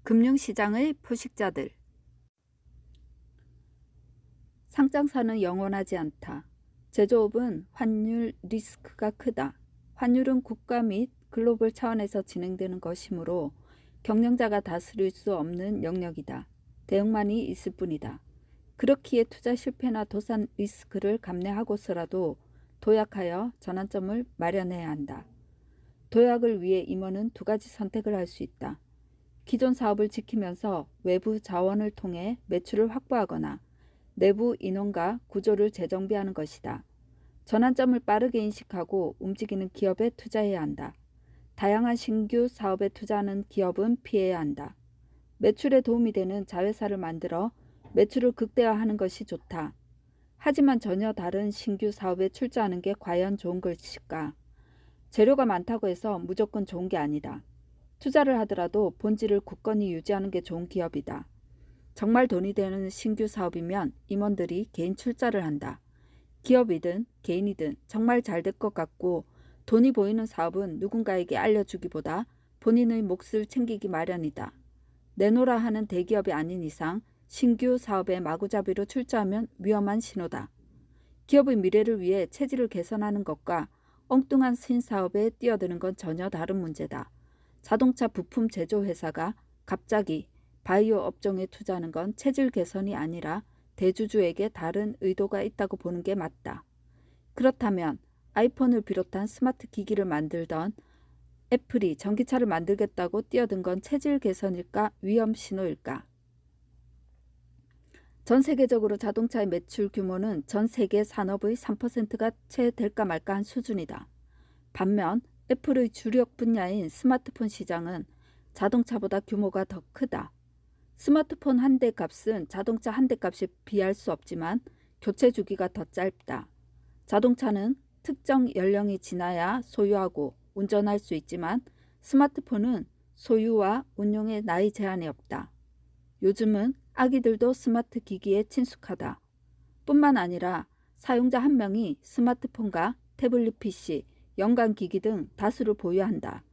금융시장의 포식자들. 상장사는 영원하지 않다. 제조업은 환율 리스크가 크다. 환율은 국가 및 글로벌 차원에서 진행되는 것이므로 경영자가 다스릴 수 없는 영역이다. 대응만이 있을 뿐이다. 그렇기에 투자 실패나 도산 리스크를 감내하고서라도 도약하여 전환점을 마련해야 한다. 도약을 위해 임원은 두 가지 선택을 할 수 있다. 기존 사업을 지키면서 외부 자원을 통해 매출을 확보하거나 내부 인원과 구조를 재정비하는 것이다. 전환점을 빠르게 인식하고 움직이는 기업에 투자해야 한다. 다양한 신규 사업에 투자하는 기업은 피해야 한다. 매출에 도움이 되는 자회사를 만들어 매출을 극대화하는 것이 좋다. 하지만 전혀 다른 신규 사업에 출자하는 게 과연 좋은 것일까? 재료가 많다고 해서 무조건 좋은 게 아니다. 투자를 하더라도 본질을 굳건히 유지하는 게 좋은 기업이다. 정말 돈이 되는 신규 사업이면 임원들이 개인 출자를 한다. 기업이든 개인이든 정말 잘 될 것 같고 돈이 보이는 사업은 누군가에게 알려주기보다 본인의 몫을 챙기기 마련이다. 내놓으라 하는 대기업이 아닌 이상 신규 사업에 마구잡이로 출자하면 위험한 신호다. 기업의 미래를 위해 체질을 개선하는 것과 엉뚱한 신사업에 뛰어드는 건 전혀 다른 문제다. 자동차 부품 제조 회사가 갑자기 바이오 업종에 투자하는 건 체질 개선이 아니라 대주주에게 다른 의도가 있다고 보는 게 맞다. 그렇다면 아이폰을 비롯한 스마트 기기를 만들던 애플이 전기차를 만들겠다고 뛰어든 건 체질 개선일까 위험 신호일까? 전 세계적으로 자동차의 매출 규모는 전 세계 산업의 3%가 채 될까 말까 한 수준이다. 반면 애플의 주력 분야인 스마트폰 시장은 자동차보다 규모가 더 크다. 스마트폰 한 대 값은 자동차 한 대 값에 비할 수 없지만 교체 주기가 더 짧다. 자동차는 특정 연령이 지나야 소유하고 운전할 수 있지만 스마트폰은 소유와 운용에 나이 제한이 없다. 요즘은 아기들도 스마트 기기에 친숙하다. 뿐만 아니라 사용자 한 명이 스마트폰과 태블릿 PC, 연관 기기 등 다수를 보유한다.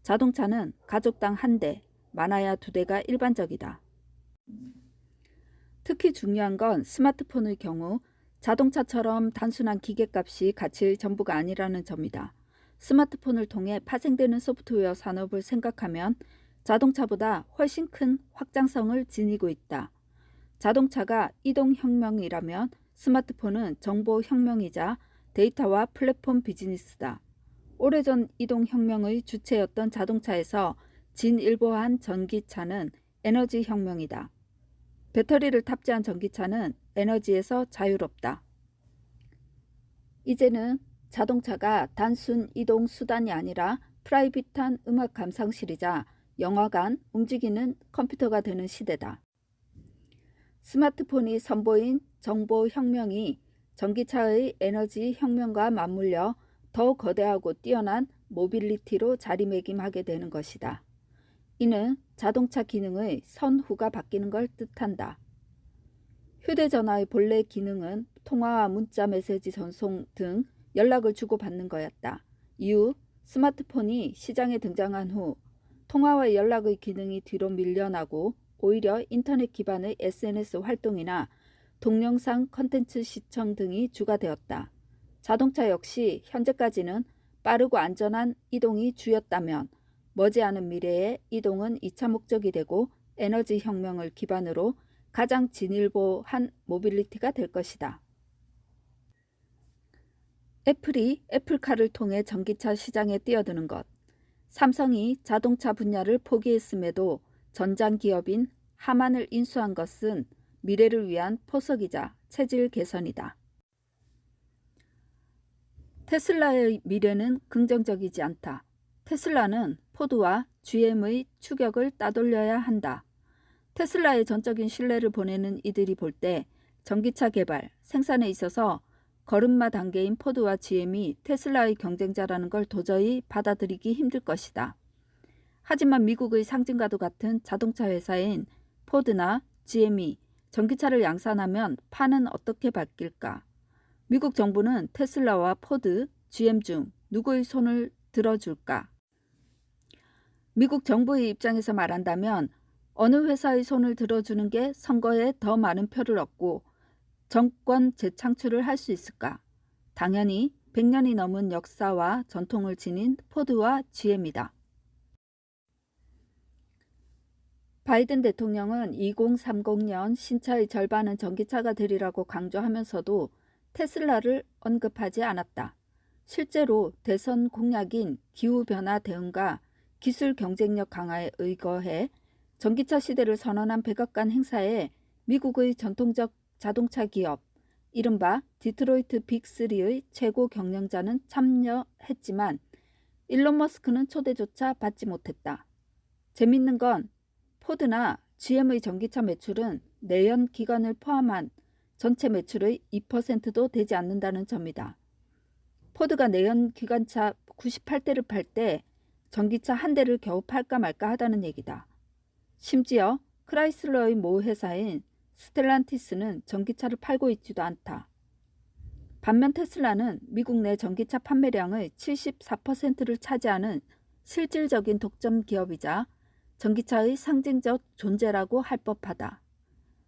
자동차는 가족당 한 대, 많아야 두 대가 일반적이다. 특히 중요한 건 스마트폰의 경우 자동차처럼 단순한 기계값이 가치의 전부가 아니라는 점이다. 스마트폰을 통해 파생되는 소프트웨어 산업을 생각하면 자동차보다 훨씬 큰 확장성을 지니고 있다. 자동차가 이동혁명이라면 스마트폰은 정보혁명이자 데이터와 플랫폼 비즈니스다. 오래전 이동혁명의 주체였던 자동차에서 진일보한 전기차는 에너지혁명이다. 배터리를 탑재한 전기차는 에너지에서 자유롭다. 이제는 자동차가 단순 이동 수단이 아니라 프라이빗한 음악 감상실이자 영화관, 움직이는 컴퓨터가 되는 시대다. 스마트폰이 선보인 정보혁명이 전기차의 에너지 혁명과 맞물려 더 거대하고 뛰어난 모빌리티로 자리매김하게 되는 것이다. 이는 자동차 기능의 선후가 바뀌는 걸 뜻한다. 휴대전화의 본래 기능은 통화와 문자 메시지 전송 등 연락을 주고받는 거였다. 이후 스마트폰이 시장에 등장한 후 통화와 연락의 기능이 뒤로 밀려나고 오히려 인터넷 기반의 SNS 활동이나 동영상 콘텐츠 시청 등이 주가 되었다. 자동차 역시 현재까지는 빠르고 안전한 이동이 주였다면 머지않은 미래에 이동은 2차 목적이 되고 에너지 혁명을 기반으로 가장 진일보한 모빌리티가 될 것이다. 애플이 애플카를 통해 전기차 시장에 뛰어드는 것. 삼성이 자동차 분야를 포기했음에도 전장기업인 하만을 인수한 것은 미래를 위한 포석이자 체질 개선이다. 테슬라의 미래는 긍정적이지 않다. 테슬라는 포드와 GM의 추격을 따돌려야 한다. 테슬라의 전적인 신뢰를 보내는 이들이 볼 때 전기차 개발, 생산에 있어서 걸음마 단계인 포드와 GM이 테슬라의 경쟁자라는 걸 도저히 받아들이기 힘들 것이다. 하지만 미국의 상징과도 같은 자동차 회사인 포드나 GM이 전기차를 양산하면 판은 어떻게 바뀔까? 미국 정부는 테슬라와 포드, GM 중 누구의 손을 들어줄까? 미국 정부의 입장에서 말한다면 어느 회사의 손을 들어주는 게 선거에 더 많은 표를 얻고 정권 재창출을 할 수 있을까? 당연히 100년이 넘은 역사와 전통을 지닌 포드와 GM이다. 바이든 대통령은 2030년 신차의 절반은 전기차가 되리라고 강조하면서도 테슬라를 언급하지 않았다. 실제로 대선 공약인 기후변화 대응과 기술 경쟁력 강화에 의거해 전기차 시대를 선언한 백악관 행사에 미국의 전통적 자동차 기업, 이른바 디트로이트 빅3의 최고 경영자는 참여했지만 일론 머스크는 초대조차 받지 못했다. 재밌는 건 포드나 GM의 전기차 매출은 내연 기관을 포함한 전체 매출의 2%도 되지 않는다는 점이다. 포드가 내연 기관차 98대를 팔 때 전기차 한 대를 겨우 팔까 말까 하다는 얘기다. 심지어 크라이슬러의 모 회사인 스텔란티스는 전기차를 팔고 있지도 않다. 반면 테슬라는 미국 내 전기차 판매량의 74%를 차지하는 실질적인 독점 기업이자 전기차의 상징적 존재라고 할 법하다.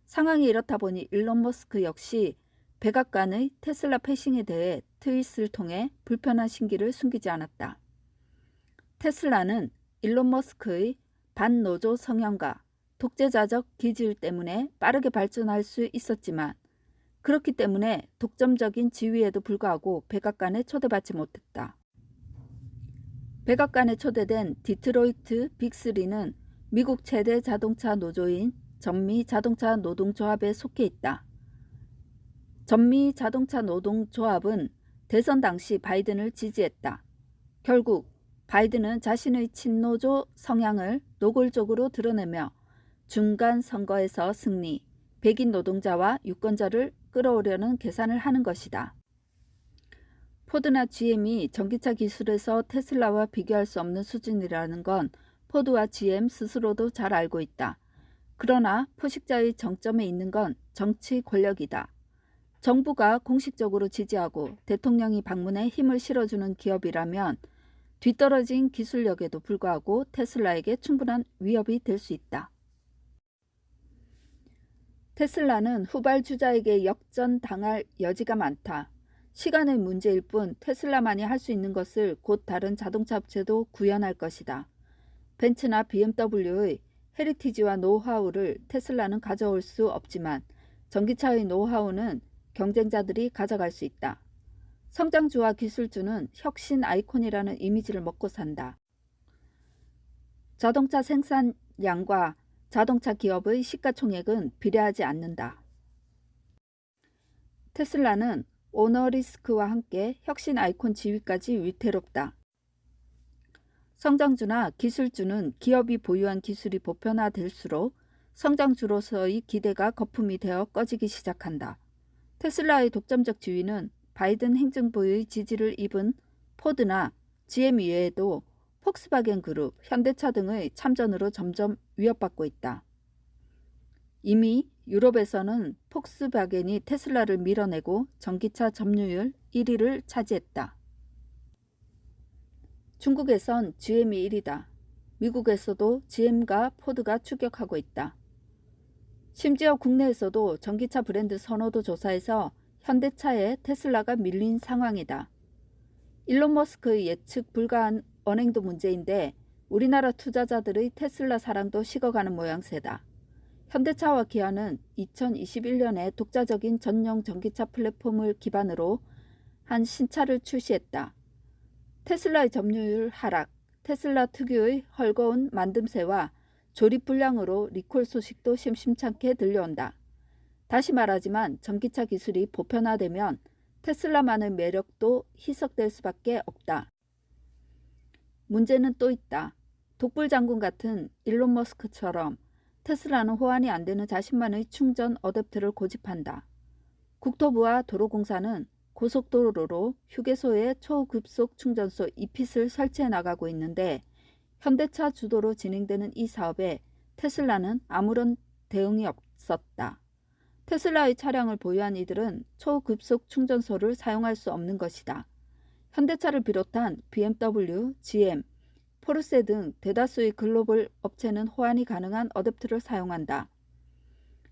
상황이 이렇다 보니 일론 머스크 역시 백악관의 테슬라 패싱에 대해 트윗을 통해 불편한 심기를 숨기지 않았다. 테슬라는 일론 머스크의 반노조 성향과 독재자적 기질 때문에 빠르게 발전할 수 있었지만 그렇기 때문에 독점적인 지위에도 불구하고 백악관에 초대받지 못했다. 백악관에 초대된 디트로이트 빅3는 미국 최대 자동차 노조인 전미 자동차 노동조합에 속해 있다. 전미 자동차 노동조합은 대선 당시 바이든을 지지했다. 결국 바이든은 자신의 친노조 성향을 노골적으로 드러내며 중간 선거에서 승리, 백인 노동자와 유권자를 끌어오려는 계산을 하는 것이다. 포드나 GM이 전기차 기술에서 테슬라와 비교할 수 없는 수준이라는 건 포드와 GM 스스로도 잘 알고 있다. 그러나 포식자의 정점에 있는 건 정치 권력이다. 정부가 공식적으로 지지하고 대통령이 방문해 힘을 실어주는 기업이라면 뒤떨어진 기술력에도 불구하고 테슬라에게 충분한 위협이 될 수 있다. 테슬라는 후발주자에게 역전당할 여지가 많다. 시간의 문제일 뿐 테슬라만이 할 수 있는 것을 곧 다른 자동차 업체도 구현할 것이다. 벤츠나 BMW의 헤리티지와 노하우를 테슬라는 가져올 수 없지만 전기차의 노하우는 경쟁자들이 가져갈 수 있다. 성장주와 기술주는 혁신 아이콘이라는 이미지를 먹고 산다. 자동차 생산량과 자동차 기업의 시가총액은 비례하지 않는다. 테슬라는 오너리스크와 함께 혁신 아이콘 지위까지 위태롭다. 성장주나 기술주는 기업이 보유한 기술이 보편화될수록 성장주로서의 기대가 거품이 되어 꺼지기 시작한다. 테슬라의 독점적 지위는 바이든 행정부의 지지를 입은 포드나 GM 이외에도 폭스바겐 그룹, 현대차 등의 참전으로 점점 위협받고 있다. 이미 유럽에서는 폭스바겐이 테슬라를 밀어내고 전기차 점유율 1위를 차지했다. 중국에선 GM이 1위다. 미국에서도 GM과 포드가 추격하고 있다. 심지어 국내에서도 전기차 브랜드 선호도 조사에서 현대차에 테슬라가 밀린 상황이다. 일론 머스크의 예측 불가한 언행도 문제인데 우리나라 투자자들의 테슬라 사랑도 식어가는 모양새다. 현대차와 기아는 2021년에 독자적인 전용 전기차 플랫폼을 기반으로 한 신차를 출시했다. 테슬라의 점유율 하락, 테슬라 특유의 헐거운 만듦새와 조립 불량으로 리콜 소식도 심심찮게 들려온다. 다시 말하지만 전기차 기술이 보편화되면 테슬라만의 매력도 희석될 수밖에 없다. 문제는 또 있다. 독불장군 같은 일론 머스크처럼 테슬라는 호환이 안 되는 자신만의 충전 어댑터를 고집한다. 국토부와 도로공사는 고속도로로 휴게소에 초급속 충전소 이핏을 설치해 나가고 있는데 현대차 주도로 진행되는 이 사업에 테슬라는 아무런 대응이 없었다. 테슬라의 차량을 보유한 이들은 초급속 충전소를 사용할 수 없는 것이다. 현대차를 비롯한 BMW, GM, 포르쉐 등 대다수의 글로벌 업체는 호환이 가능한 어댑터를 사용한다.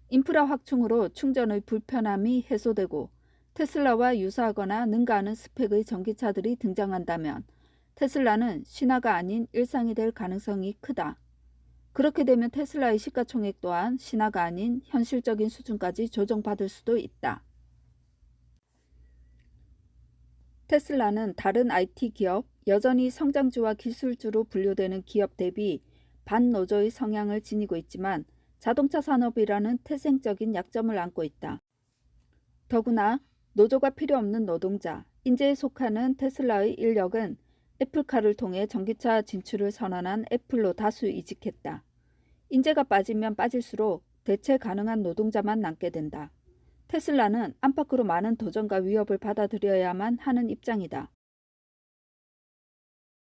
인프라 확충으로 충전의 불편함이 해소되고 테슬라와 유사하거나 능가하는 스펙의 전기차들이 등장한다면 테슬라는 신화가 아닌 일상이 될 가능성이 크다. 그렇게 되면 테슬라의 시가총액 또한 신화가 아닌 현실적인 수준까지 조정받을 수도 있다. 테슬라는 다른 IT 기업, 여전히 성장주와 기술주로 분류되는 기업 대비 반노조의 성향을 지니고 있지만 자동차 산업이라는 태생적인 약점을 안고 있다. 더구나 노조가 필요 없는 노동자, 인재에 속하는 테슬라의 인력은 애플카를 통해 전기차 진출을 선언한 애플로 다수 이직했다. 인재가 빠지면 빠질수록 대체 가능한 노동자만 남게 된다. 테슬라는 안팎으로 많은 도전과 위협을 받아들여야만 하는 입장이다.